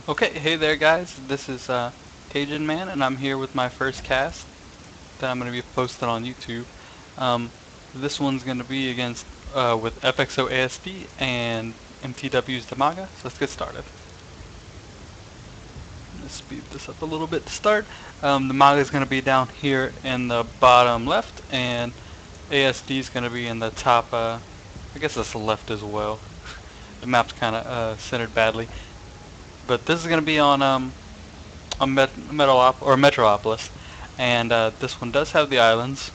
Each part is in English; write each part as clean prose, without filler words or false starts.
Okay, hey there guys, this is Cajun Man, and I'm here with my first cast that I'm going to be posting on YouTube. Um, this one's going to be against with FXOasd and MTWDimaga, so let's get started. Let's speed this up a little bit to start. The Maga is going to be down here in the bottom left, and ASD is going to be in the top, I guess that's the left as well. The map's kind of centered badly. But this is going to be on Metropolis, and this one does have the islands.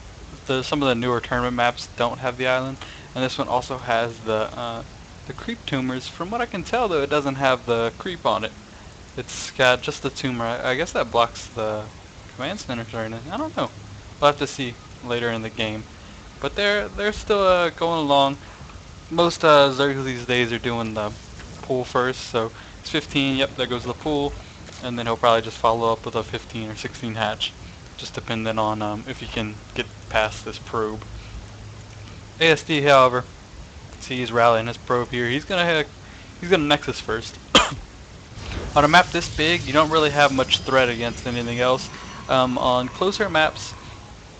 Some of the newer tournament maps don't have the island, and this one also has the creep tumors. From what I can tell, though, it doesn't have the creep on it. It's got just the tumor. I guess that blocks the command centers or anything. I don't know. We'll have to see later in the game. But they're still going along. Most Zergs these days are doing the pool first, so it's 15. Yep, there goes the pool. And then he'll probably just follow up with a 15 or 16 hatch, just depending on if he can get past this probe. ASD, however, see he's rallying his probe here. He's gonna Nexus first. On a map this big, you don't really have much threat against anything else. On closer maps,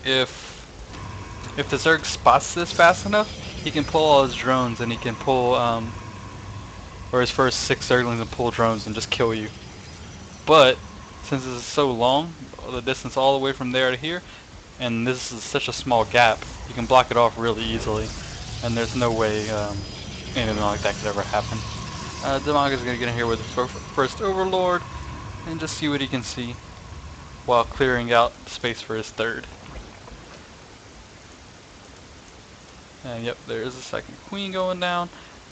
if the Zerg spots this fast enough, he can pull all his drones and he can pull or his first 6 Zerglings and pull drones and just kill you. But since this is so long, the distance all the way from there to here, and this is such a small gap, you can block it off really easily, and there's no way anything like that could ever happen. Dimaga's going to get in here with his first Overlord and just see what he can see while clearing out space for his third. And yep, there is a second Queen going down.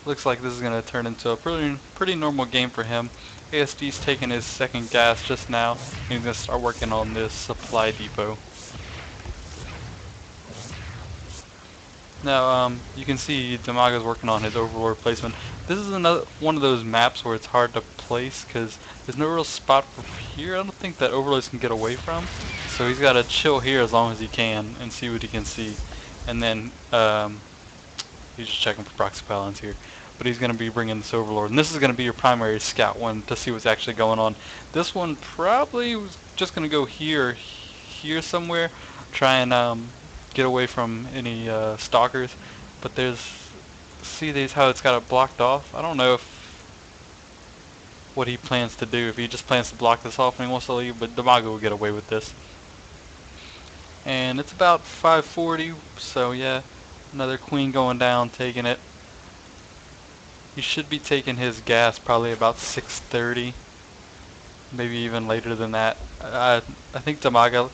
Looks like this is going to turn into a pretty normal game for him. ASD's taking his second gas just now, and he's going to start working on this supply depot. Now, you can see Dimaga's working on his Overlord placement. This is another one of those maps where it's hard to place because there's no real spot for here. I don't think that Overlords can get away from, so he's got to chill here as long as he can and see what he can see. And then he's just checking for proxy pylons here. But he's going to be bringing this Overlord. And this is going to be your primary scout one to see what's actually going on. This one probably was just going to go here somewhere. Try and get away from any stalkers. But see how it's got it blocked off? I don't know what he plans to do. If he just plans to block this off and he wants to leave. But Dimaga will get away with this. And it's about 5:40. So yeah, another Queen going down, taking it. He should be taking his gas probably about 6:30, maybe even later than that. I think Dimaga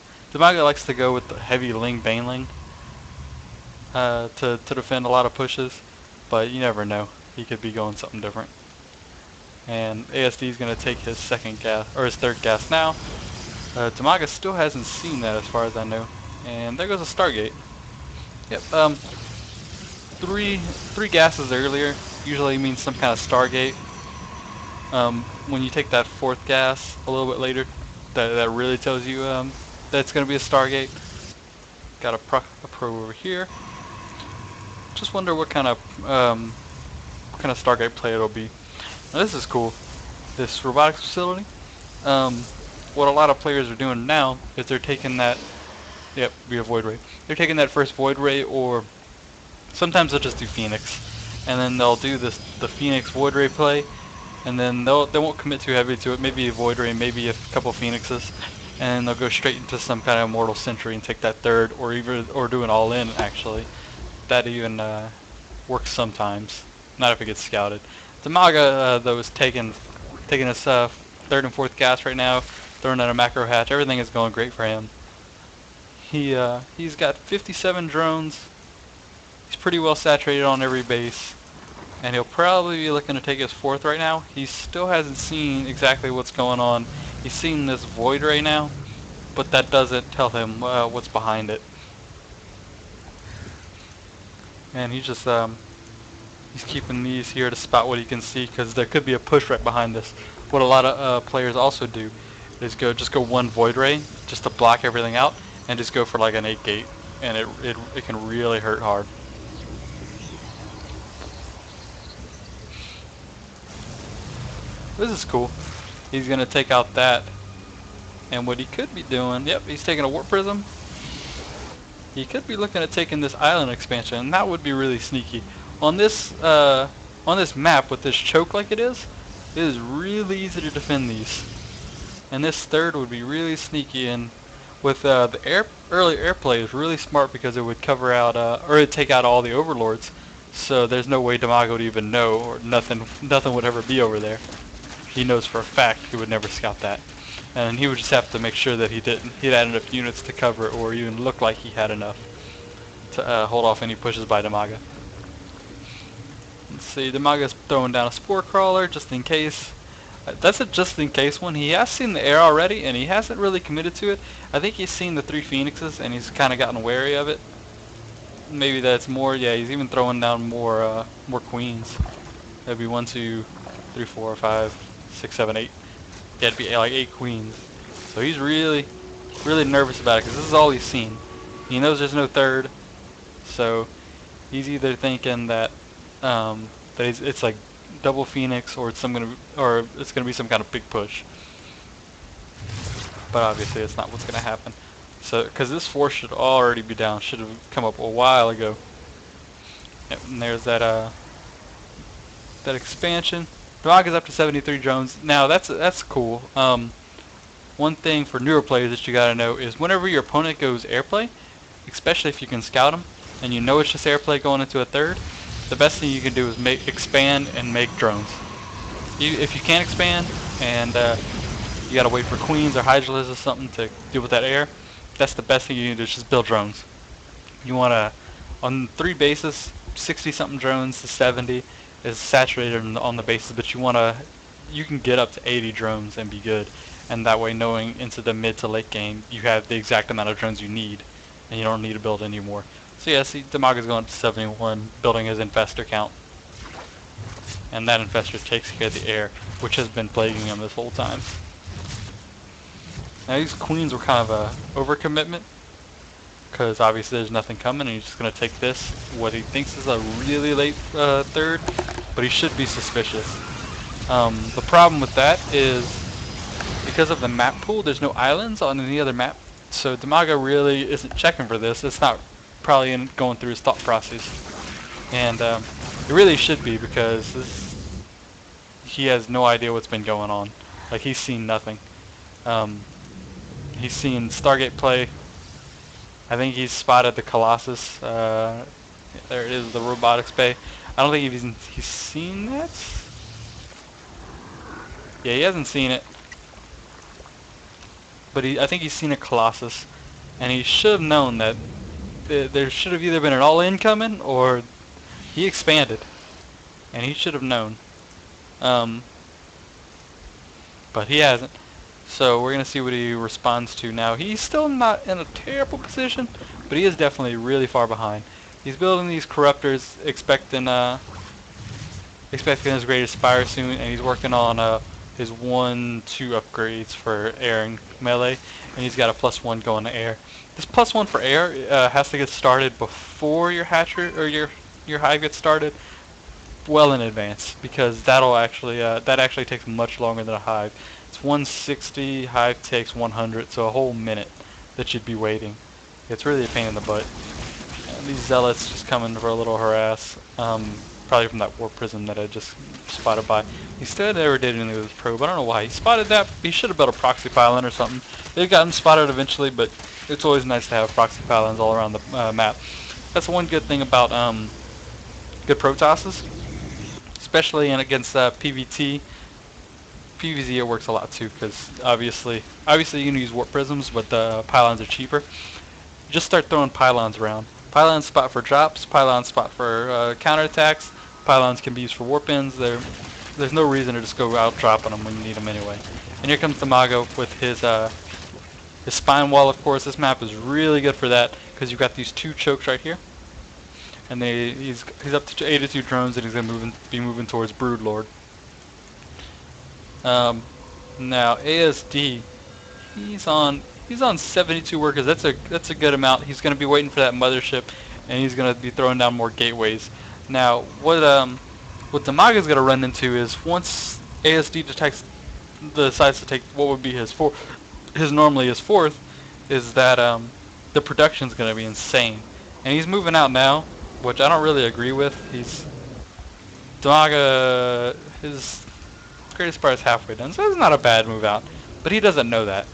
likes to go with the heavy Ling Baneling to defend a lot of pushes, but you never know. He could be going something different. And ASD is going to take his second gas or his third gas now. Dimaga still hasn't seen that as far as I know. And there goes a Stargate. Yep. Three gases earlier usually means some kind of Stargate. When you take that fourth gas a little bit later, that really tells you that it's going to be a Stargate. Got a probe over here. Just wonder what kind of Stargate play it'll be. Now this is cool. This robotics facility. What a lot of players are doing now is they're taking that. Yep, we have Void Ray. They're taking that first Void Ray, or sometimes they'll just do Phoenix, and then they'll do the Phoenix Void Ray play, and then they won't commit too heavily to it. Maybe a Void Ray, maybe a couple Phoenixes, and they'll go straight into some kind of Immortal Sentry and take that third, or do an all-in. Actually, that even works sometimes. Not if it gets scouted. Dimaga though is taking his third and fourth gas right now, throwing out a macro hatch. Everything is going great for him. He's got 57 drones. He's pretty well saturated on every base, and he'll probably be looking to take his fourth right now. He still hasn't seen exactly what's going on. He's seen this Void Ray now, but that doesn't tell him what's behind it. And he's just he's keeping these here to spot what he can see, because there could be a push right behind this. What a lot of players also do is just go one Void Ray just to block everything out, and just go for like an 8 gate, and it can really hurt hard. This is cool. He's gonna take out that, and what he could be doing, yep, he's taking a warp prism. He could be looking at taking this island expansion, and that would be really sneaky. On this map with this choke like it is really easy to defend these. And this third would be really sneaky, and with the early airplay is really smart because it would cover out, or it'd take out all the overlords. So there's no way Dimaga would even know, or nothing would ever be over there. He knows for a fact he would never scout that. And he would just have to make sure that he had enough units to cover it, or even look like he had enough to hold off any pushes by Dimaga. Let's see, Dimaga's throwing down a spore crawler just in case. That's a just in case one. He has seen the air already, and he hasn't really committed to it. I think he's seen the 3 phoenixes, and he's kind of gotten wary of it. Maybe that's more. Yeah, he's even throwing down more queens. That'd be 1, 2, 3, 4, 5, 6, 7, 8. Yeah, it'd be like 8 queens. So he's really nervous about it because this is all he's seen. He knows there's no third, so he's either thinking that it's like double phoenix, or it's gonna be some kind of big push. But obviously, it's not what's gonna happen. So, because this force should already be down, should have come up a while ago. Yep, and there's that expansion. Dimaga's up to 73 drones. Now that's cool. One thing for newer players that you gotta know is whenever your opponent goes airplay, especially if you can scout them and you know it's just airplay going into a third, the best thing you can do is expand and make drones. If you can't expand and you gotta wait for queens or hydralis or something to deal with that air, that's the best thing you can do is just build drones. You wanna, on 3 bases, 60 something drones to 70 is saturated on the bases, but you can get up to 80 drones and be good. And that way, knowing into the mid to late game, you have the exact amount of drones you need, and you don't need to build any more. So yeah, see, Dimaga's going up to 71, building his infestor count. And that infestor takes care of the air, which has been plaguing him this whole time. Now these queens were kind of a overcommitment, because obviously there's nothing coming, and he's just going to take this, what he thinks is a really late third, but he should be suspicious. The problem with that is, because of the map pool, there's no islands on any other map, so Dimaga really isn't checking for this. It's not probably going through his thought process, and it really should be, because he has no idea what's been going on. Like, he's seen nothing. He's seen Stargate play. I think he's spotted the Colossus. There it is, the robotics bay. I don't think he's seen that. Yeah, he hasn't seen it. But I think he's seen a Colossus, and he should have known that there should have either been an all-in coming, or he expanded, and he should have known. But he hasn't. So we're going to see what he responds to now. He's still not in a terrible position, but he is definitely really far behind. He's building these corruptors, expecting his greatest fire soon, and he's working on his 1-2 upgrades for air and melee, and he's got a +1 going to air. This +1 for air has to get started before your hatcher or your hive gets started, well in advance, because that actually takes much longer than a hive. It's 160, hive takes 100, so a whole minute that you'd be waiting. It's really a pain in the butt. And these zealots just coming for a little harass, probably from that warp prism that I just spotted by. He still never did anything with his probe. I don't know why. He spotted that. He should have built a proxy pylon or something. They've gotten spotted eventually, but it's always nice to have proxy pylons all around the map. That's one good thing about good Protosses, especially against PVT. PVZ it works a lot too, because obviously you can use warp prisms, but the pylons are cheaper. Just start throwing pylons around. Pylons spot for drops, pylons spot for counterattacks, pylons can be used for warp ends. There's no reason to just go out dropping them when you need them anyway. And here comes Dimaga with his spine wall, of course. This map is really good for that, because you've got these 2 chokes right here. And he's up to 82 drones, and he's going to be moving towards Broodlord. Now ASD, he's on 72 workers. That's a good amount. He's going to be waiting for that mothership, and he's going to be throwing down more gateways. Now what Dimaga's going to run into is, once ASD detects decides to take what would be his normally his fourth, is that the production's going to be insane, and he's moving out now, which I don't really agree with. Dimaga, his greatest part is halfway done, so it's not a bad move out, but he doesn't know that.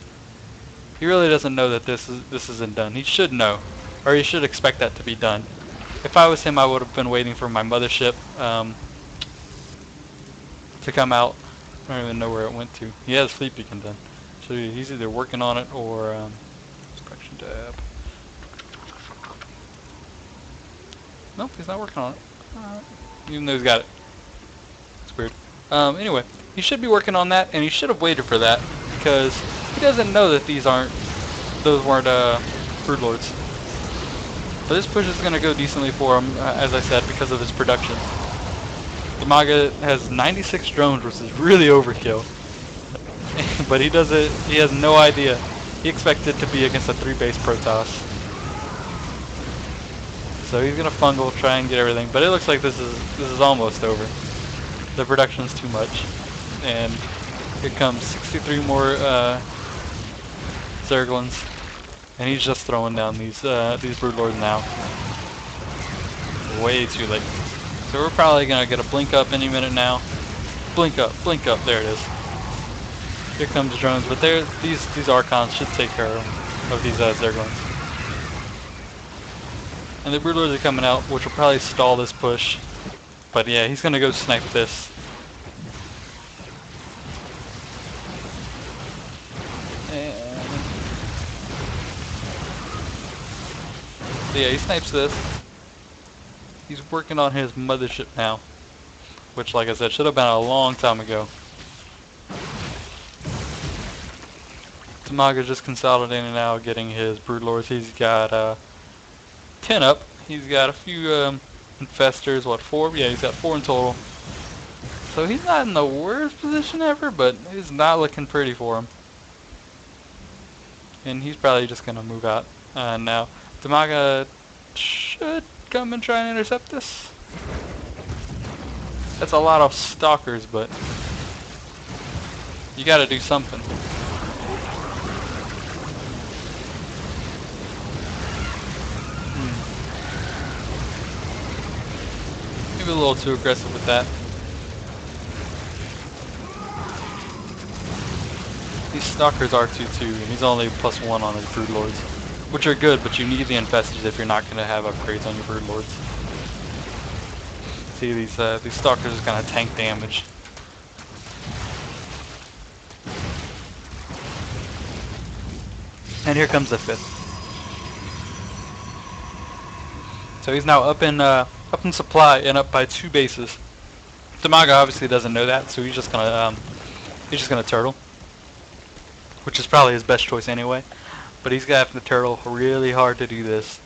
He really doesn't know that this isn't done. He should know, or he should expect that to be done. If I was him, I would have been waiting for my mothership to come out. I don't even know where it went to. He has Fleet Beacon done, so he's either working on it or inspection tab. Nope, he's not working on it. Even though he's got it. It's weird. Anyway, he should be working on that, and he should have waited for that, because he doesn't know that those weren't Broodlords. But this push is going to go decently for him, as I said, because of his production. Dimaga has 96 drones, which is really overkill. But he has no idea. He expected to be against a 3-base Protoss. So he's going to fungal, try and get everything, but it looks like this is almost over. The production's too much. And here comes 63 more Zerglings. And he's just throwing down these Broodlords now. Way too late. So we're probably gonna get a blink up any minute now. Blink up, there it is. Here comes drones, but these Archons should take care of these Zerglings. And the Broodlords are coming out, which will probably stall this push. But yeah, he's gonna go snipe this. So yeah, he snipes this. He's working on his mothership now, which, like I said, should have been a long time ago. Dimaga's just consolidating now, getting his Broodlords. He's got 10 up. He's got a few infestors. What, 4? Yeah, he's got 4 in total. So he's not in the worst position ever, but it's not looking pretty for him. And he's probably just gonna move out now. Dimaga should come and try and intercept this. That's a lot of stalkers, but you gotta do something. Maybe a little too aggressive with that. These stalkers are 2-2, and he's only +1 on his Broodlords, which are good, but you need the infestors if you're not going to have upgrades on your Broodlords. See, these stalkers are going to tank damage. And here comes the 5th. So he's now up in supply and up by 2 bases. Dimaga obviously doesn't know that, so he's just gonna turtle, which is probably his best choice anyway. But he's gonna have to turtle really hard to do this,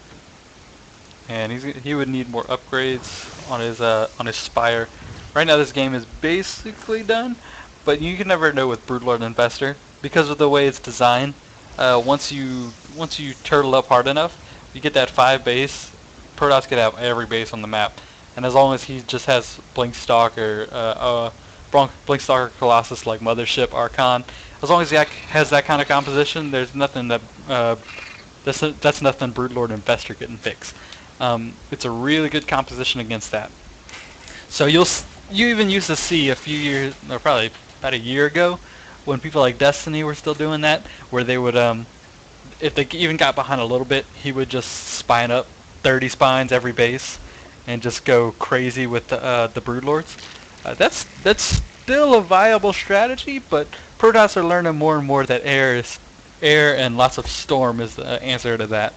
and he would need more upgrades on his Spire. Right now, this game is basically done, but you can never know with Broodlord Infestor because of the way it's designed. Once you turtle up hard enough, you get that 5 base. Protoss can have every base on the map, and as long as he just has Blink Stalker, Blink Stalker Colossus like Mothership Archon, as long as he has that kind of composition, there's nothing that that's nothing Broodlord Infestor couldn't fix. It's a really good composition against that. So you even used to see a few years, or probably about a year ago, when people like Destiny were still doing that, where they would if they even got behind a little bit, he would just spine up 30 spines every base and just go crazy with the Broodlords. That's still a viable strategy, but Protoss are learning more and more that air and lots of storm is the answer to that.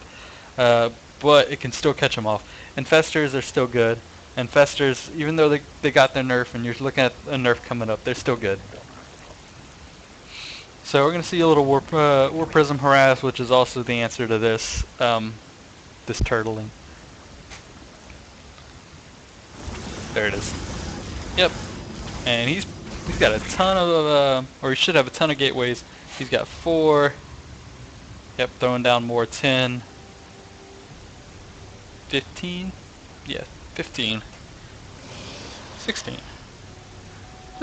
But it can still catch them off. Infestors are still good. Infestors, even though they got their nerf and you're looking at a nerf coming up, they're still good. So we're going to see a little War Prism Harass, which is also the answer to this this turtling. There it is. Yep. And he's got a ton of or he should have a ton of gateways. He's got 4. Yep, throwing down more. 10, 15. Yeah, 15, 16.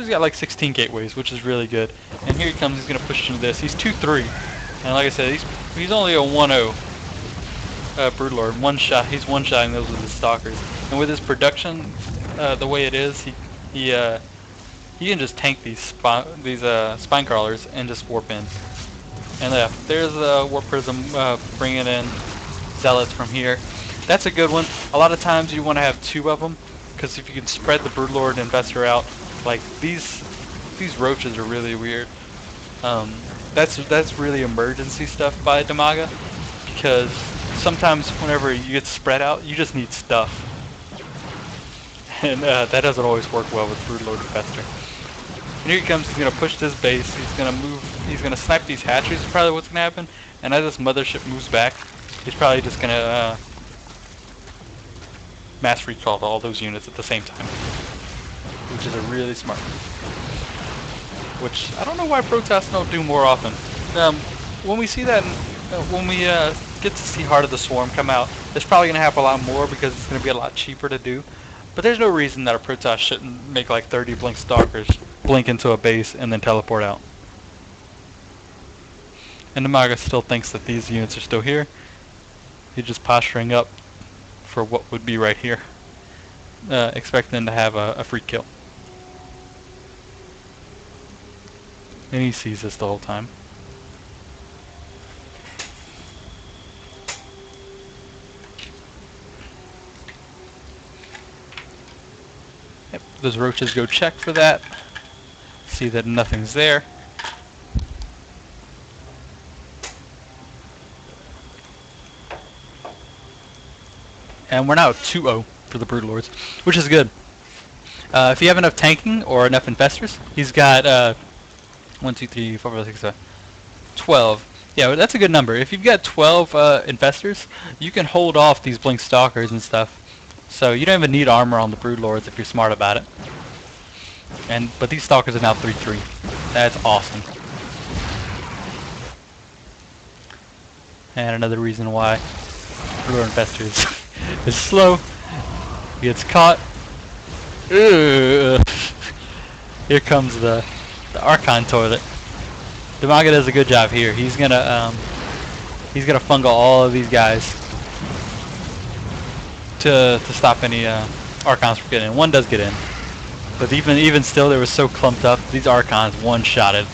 he's got like 16 gateways, which is really good. And here he comes. He's gonna push into this. He's 2-3, and like I said, he's only a 1-0 Broodlord. One shot. He's one-shotting those with his stalkers. And with his production, the way it is, he can just tank these spine crawlers and just warp in. And there's a warp prism bringing in zealots from here. That's a good one. A lot of times you want to have 2 of them, because if you can spread the Broodlord investor out, like these roaches are really weird. That's really emergency stuff by Dimaga, because sometimes whenever you get spread out, you just need stuff, and that doesn't always work well with Broodlord Infestor. And here he comes. He's gonna push this base. He's gonna move. He's gonna snipe these hatcheries. Is probably what's gonna happen. And as this mothership moves back, he's probably just gonna mass recall all those units at the same time, which is a really smart move. Which I don't know why Protoss don't do more often. When we see that, when we get to see Heart of the Swarm come out, it's probably gonna happen a lot more because it's gonna be a lot cheaper to do. But there's no reason that a Protoss shouldn't make like 30 blink stalkers, blink into a base, and then teleport out. And Dimaga still thinks that these units are still here. He's just posturing up for what would be right here, expecting to have a free kill. And he sees this the whole time. Yep, those roaches go check for that. See that nothing's there. And we're now at 2-0 for the Broodlords, which is good. If you have enough tanking or enough infestors, he's got 1, 2, 3, 4, 5, 6, 7, 12. Yeah, that's a good number. If you've got 12 infestors, you can hold off these blink stalkers and stuff. So you don't even need armor on the Broodlords if you're smart about it. But these stalkers are now 3-3. That's awesome. And another reason why Broodlord infestors is slow. He gets caught. Ugh. Here comes the Archon toilet. Dimaga does a good job here. He's gonna fungal all of these guys to stop any Archons from getting in. One does get in, but even still, they were so clumped up. These Archons one-shotted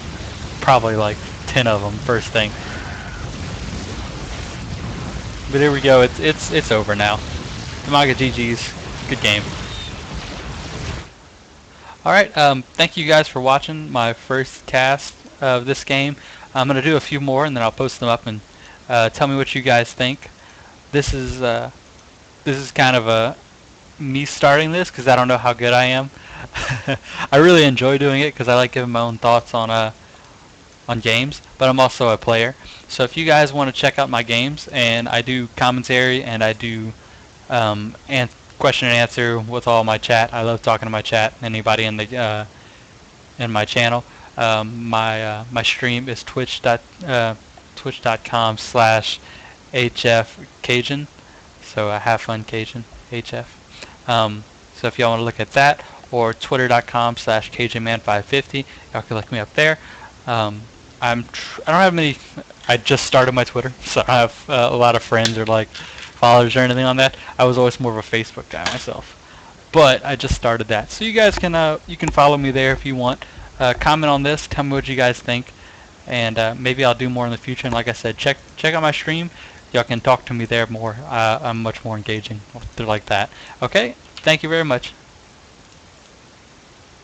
probably like 10 of them first thing. But here we go. It's over now. Dimaga GG's. Good game. Alright, thank you guys for watching my first cast of this game. I'm going to do a few more and then I'll post them up and tell me what you guys think. This is kind of me starting this because I don't know how good I am. I really enjoy doing it because I like giving my own thoughts on games, but I'm also a player. So if you guys want to check out my games, and I do commentary and I do question and answer with all my chat. I love talking to my chat. Anybody in the in my channel. My stream is twitch.com/HFCajun. So have fun Cajun HF. So if y'all want to look at that, or twitter.com/CajunMan550, y'all can look me up there. I don't have many. I just started my Twitter, so I have a lot of friends or like followers or anything on that. I was always more of a Facebook guy myself, but I just started that. So you guys can you can follow me there if you want. Comment on this. Tell me what you guys think, and maybe I'll do more in the future. And like I said, check out my stream. Y'all can talk to me there more. I'm much more engaging like that. Okay. Thank you very much.